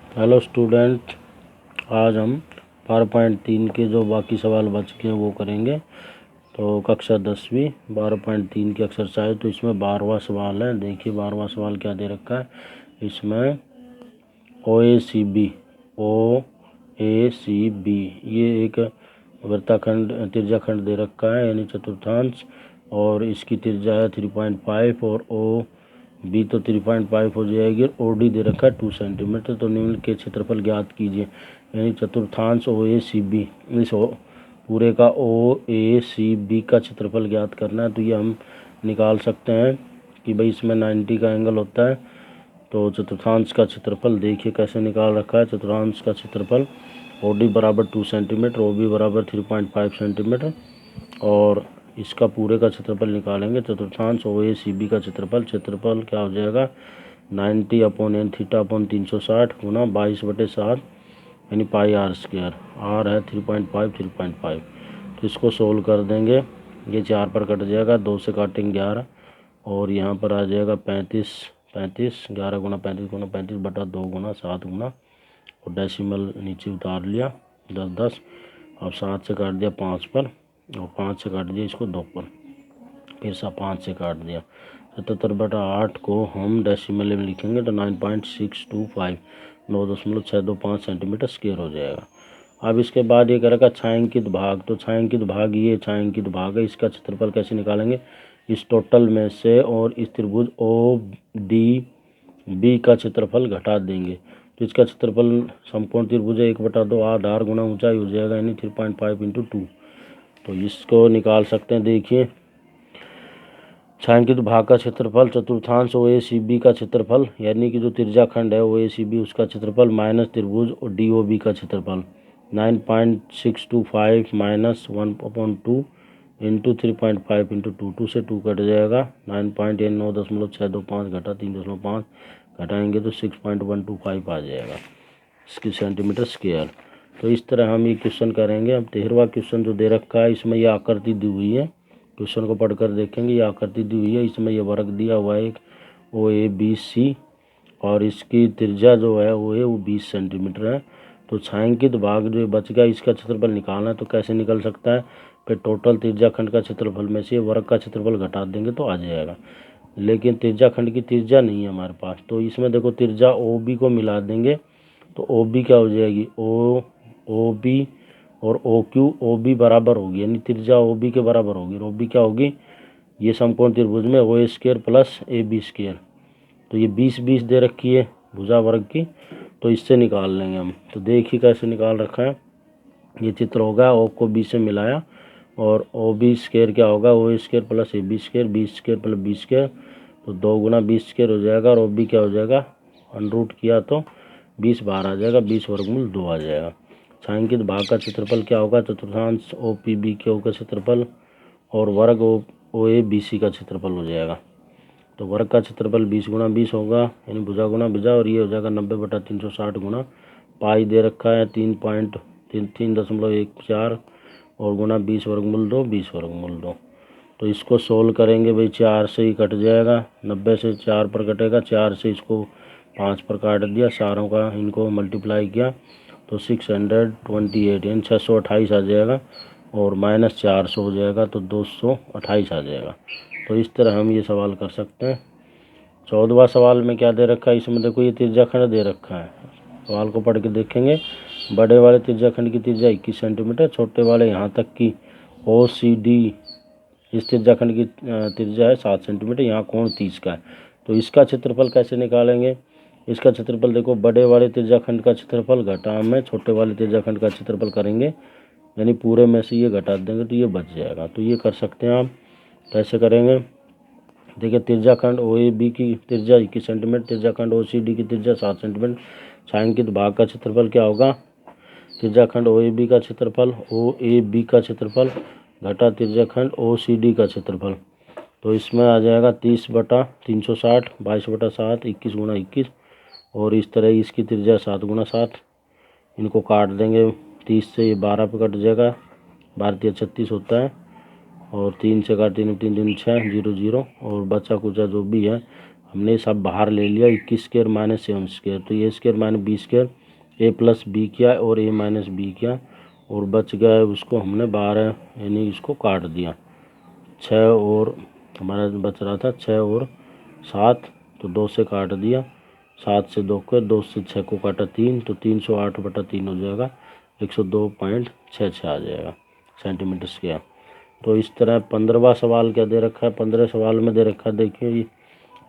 Hello student, आज हम 12.3 के जो बाकी सवाल बच गए हैं वो करेंगे। तो कक्षा 10वीं 12.3 की एक्सरसाइज। तो इसमें 12वां सवाल है। देखिए 12वां सवाल क्या दे रखा है। इसमें ओ ए सी बी ये एक वृत्ताखंड त्रिज्याखंड दे रखा है, यानी चतुर्थांश, और इसकी त्रिज्या है 3.5 और ओ बी तो 3.5 हो जाएगी। और ओ डी दे रखा है 2 सेंटीमीटर। तो निम्न के क्षेत्रफल ज्ञात कीजिए, यानी चतुर्थांश ओ ए सी बी, इस पूरे का ओ ए सी बी का क्षेत्रफल ज्ञात करना है। तो ये हम निकाल सकते हैं कि भाई इसमें 90 का एंगल होता है। तो चतुर्थांश का क्षेत्रफल देखिए कैसे निकाल रखा है। चतुर्थांश का क्षेत्रफल ओ डी बराबर 2 सेंटीमीटर, ओ बी बराबर 3.5 सेंटीमीटर, और इसका पूरे का क्षेत्रफल निकालेंगे। चतुर्थांश ओ ए सी बी का क्षेत्रफल क्या हो जाएगा, 90/n θ/360 गुना 22/7 यानी पाई आर स्क्वायर। आर है 3.5। तो इसको सोल्व कर देंगे। ये 4 पर कट जाएगा, 2 से काटेंगे 11, और यहाँ पर आ जाएगा 35। 11 गुना 35/2 गुना 7 गुना, और डेसिमल नीचे उतार लिया 10। अब 7 से काट दिया 5 पर, और 5 से काट दिया इसको 2 पर, फिर 5 से काट दिया। 77/8 को हम डेसिमल में लिखेंगे तो 9.625 9.625 सेंटीमीटर स्क्वायर हो जाएगा। अब इसके बाद ये करेगा छायांकित भाग। तो छायांकित भाग, ये छायांकित भाग है, इसका क्षेत्रफल कैसे निकालेंगे। इस टोटल में से और इस त्रिभुज ओ डी बी का क्षेत्रफल घटा देंगे। तो इसका क्षेत्रफल संपूर्ण त्रिभुज 1/2 आधार गुना ऊंचाई हो जाएगा, यानी 3.5 × 2। तो इसको निकाल सकते हैं। देखिए छायांकित भाग का क्षेत्रफल चतुर्थांश ओ ए सी बी का क्षेत्रफल, यानी कि जो त्रिज्याखंड है ओ ए सी बी उसका क्षेत्रफल, माइनस त्रिभुज और डी ओ बी का क्षेत्रफल 9.625 माइनस 1/2 इंटू 3.5 × 2। 2 से 2 कट जाएगा। 9.625 घटा 3.5 घटाएंगे तो 6.125 आ जाएगा इसकी सेंटीमीटर स्क्वायर। तो इस तरह हम ये क्वेश्चन करेंगे। अब 13वां क्वेश्चन जो दे रखा है, इसमें यह आकृति दी हुई है। क्वेश्चन को पढ़कर देखेंगे। ये आकृति दी हुई है, इसमें यह वर्ग दिया हुआ है एक ओ ए बी सी, और इसकी त्रिज्या जो है वो 20 सेंटीमीटर है। तो छायांकित भाग जो बच गया इसका क्षेत्रफल निकालना है। तो कैसे निकल सकता है, फिर टोटल त्रिज्याखंड का क्षेत्रफल में से वर्ग का क्षेत्रफल घटा देंगे तो आ जाएगा। लेकिन त्रिज्याखंड की त्रिज्या नहीं है हमारे पास, तो इसमें देखो त्रिज्या ओ बी को मिला देंगे। तो ओ बी क्या हो जाएगी, ओ बी और ओ क्यू, ओ बी बराबर होगी, यानी त्रिज्या ओ बी के बराबर होगी। और ओ बी क्या होगी, ये समकोण त्रिभुज में O square plus A B square. तो ये 20 दे रखी है भुजा वर्ग की, तो इससे निकाल लेंगे हम। तो देखिए कैसे निकाल रखा है। ये चित्र होगा, ओ को बी से मिलाया, और ओ बी स्क्वायर क्या होगा, O square plus A B square, B square plus B square, तो 2 गुना 20 स्क्वायर हो जाएगा। और ओ बी क्या हो जाएगा, अनरूट किया तो 20 बाहर आ जाएगा, 20 वर्गमूल 2 आ जाएगा। छायांकित भाग का क्षेत्रफल क्या होगा, चतुर्थांश ओ पी बी क्यू का क्षेत्रफल और वर्ग ओ ए बी सी का क्षेत्रफल हो जाएगा। तो वर्ग का क्षेत्रफल 20 गुना 20 होगा, यानी भुजा गुना भुजा, और ये हो जाएगा 90/360 गुना पाई दे रखा है 3.14 और गुना 20 वर्गमूल 2 20 वर्गमूल 2। तो इसको सोल्व करेंगे भाई, 4 से ही कट जाएगा, 90 से 4 पर कटेगा, 4 से इसको 5 पर काट दिया, सारों का इनको मल्टीप्लाई किया तो 628 यानी 628 आ जाएगा, और माइनस 400 हो जाएगा तो 228 आ जाएगा। तो इस तरह हम ये सवाल कर सकते हैं। 14वां सवाल में क्या दे रखा है, इसमें देखो ये त्रिज्याखंड दे रखा है। सवाल को पढ़ के देखेंगे। बड़े वाले त्रिज्याखंड की त्रिज्या 21 सेंटीमीटर, छोटे वाले यहाँ तक की ओ सी डी इस त्रिज्याखंड की त्रिज्या है 7 सेंटीमीटर, यहाँ कोण 30 का है। तो इसका क्षेत्रफल कैसे निकालेंगे। इसका क्षेत्रफल देखो, बड़े वाले त्रिज्याखंड का क्षेत्रफल घटा में छोटे वाले त्रिज्याखंड का क्षेत्रफल करेंगे, यानी पूरे में से ये घटा देंगे तो ये बच जाएगा। तो ये कर सकते हैं आप। कैसे करेंगे, देखिए त्रिज्याखंड ओ ए बी की त्रिज्या 21 सेंटीमीटर, त्रिज्याखंड ओ सी डी की त्रिज्या 7 सेंटीमीटर। छायांकित भाग का क्षेत्रफल क्या होगा, त्रिज्याखंड ओ ए बी का क्षेत्रफल, ओ ए बी का क्षेत्रफल घटा त्रिज्याखंड ओ सी डी का क्षेत्रफल। तो इसमें आ जाएगा 30/360, 22/7, 21 गुना 21, और इस तरह इसकी त्रिज्या 7 गुना 7। इनको काट देंगे, 30 से ये 12 पे कट जाएगा, 12 × 36 होता है, और 3 से काट 3 3 3 6 0 0, और बचा कुचा जो भी है हमने सब बाहर ले लिया। 21 स्क्वायर माइनस 7 स्क्वायर, तो ये स्क्वायर माइनस 20 स्क्वायर ए प्लस बी किया और ए माइनस बी किया और बच गया उसको हमने 12 यानी इसको काट दिया। 6 और हमारा बच रहा था 6 और 7, तो 2 से काट दिया। 7 से 2 को 2 से 6 को काटा 3, तो 308/3 हो जाएगा 102.66 आ जाएगा सेंटीमीटर स्क्वायर। तो इस तरह 15वां सवाल क्या दे रखा है, 15 सवाल में दे रखा है, देखिए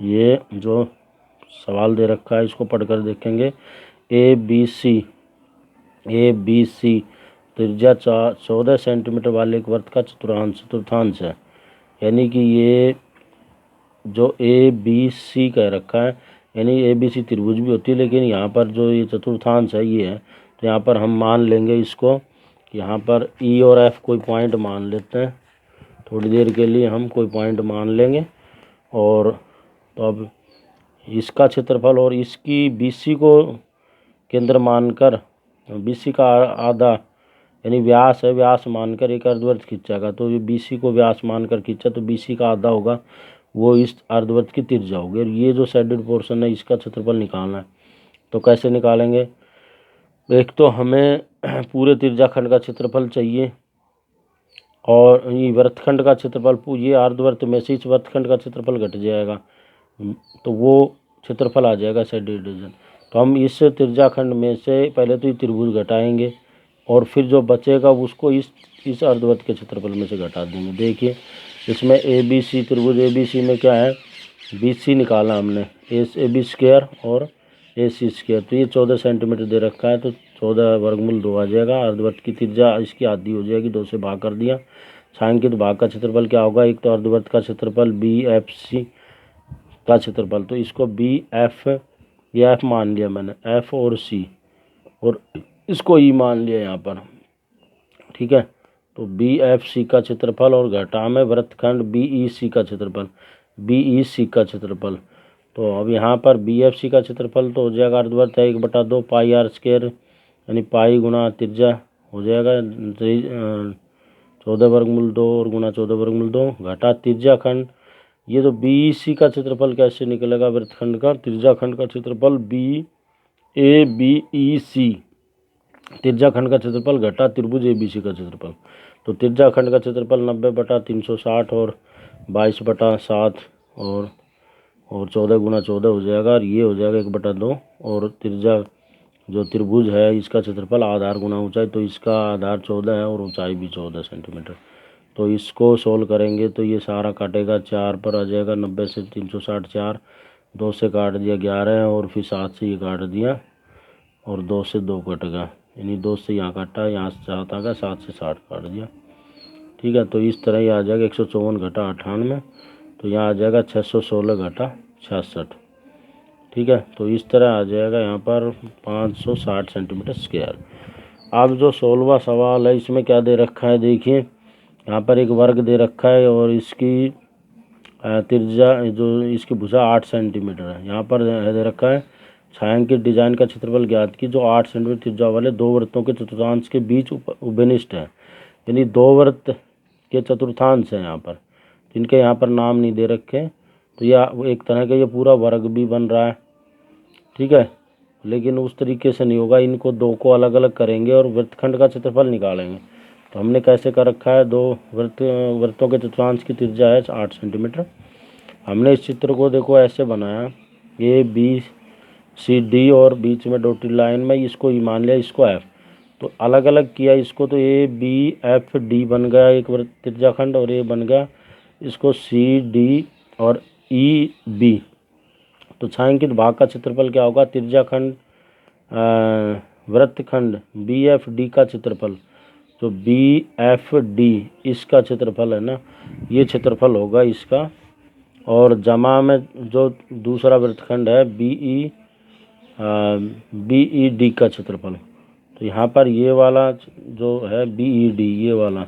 ये जो सवाल दे रखा है इसको पढ़कर देखेंगे। ए बी सी त्रिज्या 14 सेंटीमीटर वाले एक वृत्त का चतुर्थांश है। यानी कि ये जो ए बी सी कह रखा है, यानी ए बी सी त्रिभुज भी होती है, लेकिन यहाँ पर जो ये चतुर्थांश है ये है, तो यहाँ पर हम मान लेंगे इसको, यहाँ पर ई और एफ कोई पॉइंट मान लेते हैं। थोड़ी देर के लिए हम कोई पॉइंट मान लेंगे और तो अब इसका क्षेत्रफल और इसकी बीसी को केंद्र मानकर, बीसी का आधा यानी व्यास है, व्यास मानकर एक अर्धवृत्त खींचागा। तो ये बीसी को व्यास मानकर खींचा तो बीसी का आधा होगा वो इस अर्धवृत्त की त्रिज्या होगी। और ये जो शेडेड पोर्शन है इसका क्षेत्रफल निकालना है। तो कैसे निकालेंगे, एक तो हमें पूरे त्रिज्याखंड का क्षेत्रफल चाहिए और ये वृत्तखंड का क्षेत्रफल, ये अर्धवृत्त में से इस वृत्तखंड का क्षेत्रफल घट जाएगा तो वो क्षेत्रफल आ जाएगा शेडेड रीजन। तो हम इस त्रिज्याखंड में से पहले तो ये त्रिभुज घटाएंगे और फिर जो बचेगा उसको इस अर्धवृत्त के क्षेत्रफल में से घटा देंगे। देखिए इसमें ए बी सी त्रिभुज ए बी सी में क्या है, बी सी निकाला हमने, ए बी स्क्वायर और ए सी स्क्वायर। तो ये 14 सेंटीमीटर दे रखा है तो 14 वर्गमूल 2 आ जाएगा। अर्धवृत्त की त्रिज्या इसकी आधी हो जाएगी, 2 से भाग कर दिया। छायांकित भाग का क्षेत्रफल क्या होगा, एक तो अर्धवृत्त का क्षेत्रफल बी एफ सी का क्षेत्रफल, तो इसको बी एफ, ये एफ मान लिया मैंने, एफ और सी, और इसको ई मान लिया यहाँ पर, ठीक है। तो बी एफ सी का क्षेत्रफल और घटा में वृत्तखंड बी ई सी का क्षेत्रफल, बी ई सी का क्षेत्रफल। तो अब यहाँ पर बी एफ सी का क्षेत्रफल तो हो जाएगा अर्धवृत्त है 1/2 पाई आर स्क्वायर, यानी पाई गुना त्रिज्या हो जाएगा 14 वर्गमूल 2 और गुना 14 वर्गमूल 2 घटा त्रिज्याखंड। ये तो बी ई सी का क्षेत्रफल कैसे निकलेगा, वृत्तखंड का त्रिज्याखंड का क्षेत्रफल बी ए बी ई सी, त्रिज्याखंड का क्षेत्रफल घटा त्रिभुज ए बी सी का क्षेत्रफल। तो त्रिज्याखंड का क्षेत्रफल 90/360 और 22/7 और 14 गुना 14 हो जाएगा और ये हो जाएगा 1/2। और त्रिज्या जो त्रिभुज है इसका क्षेत्रफल आधार गुना ऊंचाई, तो इसका आधार 14 है और ऊंचाई भी 14 सेंटीमीटर। तो इसको सोल्व करेंगे तो ये सारा काटेगा 4 पर आ जाएगा, 90 से 360 4, 2 से काट दिया 11 और फिर 7 से ये काट दिया और 2 से 2 कट गया, यानी 2 से यहाँ काटा, यहाँ से 7 आ गया, 7 से 60 काट दिया, ठीक है। तो इस तरह ये आ जाएगा 154 घटा 98, तो यहाँ आ जाएगा 616 घटा 66, ठीक है। तो इस तरह आ जाएगा यहाँ पर 560 सेंटीमीटर स्क्वायर। अब जो 16वां सवाल है इसमें क्या दे रखा है, देखिए यहाँ पर एक वर्ग दे रखा है और इसकी त्रिज्या जो इसकी भुजा 8 सेंटीमीटर है। यहाँ पर दे रखा है छायांकित डिजाइन का क्षेत्रफल ज्ञात की जो 8 सेंटीमीटर त्रिज्या वाले दो वृत्तों के चतुर्थांश के बीच उपनिष्ठ है, यानी दो वृत्त के चतुर्थांश है यहाँ पर, जिनके यहाँ पर नाम नहीं दे रखे। तो यह एक तरह का ये पूरा वर्ग भी बन रहा है, ठीक है, लेकिन उस तरीके से नहीं होगा, इनको दो को अलग अलग करेंगे और वृत्तखंड का क्षेत्रफल निकालेंगे। तो हमने कैसे कर रखा है, दो वृत्तों के चतुर्थांश की त्रिज्या है 8 सेंटीमीटर। हमने इस चित्र को देखो ऐसे बनाया, ए बी सी डी और बीच में डॉटेड लाइन में इसको ई मान लिया, इसको एफ, तो अलग अलग किया इसको, तो ए बी एफ डी बन गया एक वृत्त त्रिज्याखंड और ये बन गया इसको सी डी और ई बी। तो छायांकित भाग का क्षेत्रफल क्या होगा, त्रिज्याखंड वृत्तखंड बी एफ डी का क्षेत्रफल, तो बी एफ डी इसका क्षेत्रफल है ना, ये क्षेत्रफल होगा इसका, और जमा में जो दूसरा वृत्तखंड है बी ई डी का क्षेत्रफल। तो यहाँ पर ये वाला जो है बी ई डी, ये वाला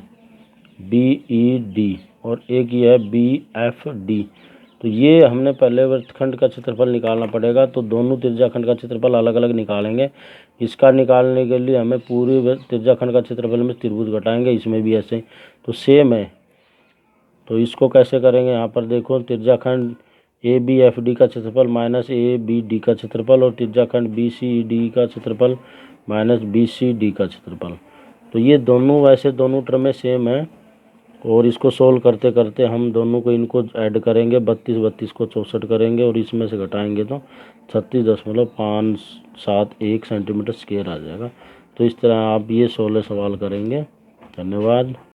बी ई डी और एक ये है बी एफ डी। तो ये हमने पहले वृत्तखंड का क्षेत्रफल निकालना पड़ेगा, तो दोनों त्रिज्याखंड का क्षेत्रफल अलग अलग निकालेंगे। इसका निकालने के लिए हमें पूरी त्रिज्याखंड का क्षेत्रफल में त्रिभुज घटाएंगे, इसमें भी ऐसे, तो सेम है। तो इसको कैसे करेंगे, यहाँ पर देखो त्रिज्याखंड ए बी एफ डी का क्षेत्रफल माइनस ए बी डी का क्षेत्रफल और त्रिज्याखंड बी सी डी का क्षेत्रफल माइनस बी सी डी का क्षेत्रफल। तो ये दोनों वैसे दोनों टर्में सेम है और इसको सोल्व करते करते हम दोनों को इनको ऐड करेंगे, 32 को 64 करेंगे और इसमें से घटाएंगे तो 36.571 सेंटीमीटर स्क्वायर आ जाएगा। तो इस तरह आप ये 16 सवाल करेंगे। धन्यवाद।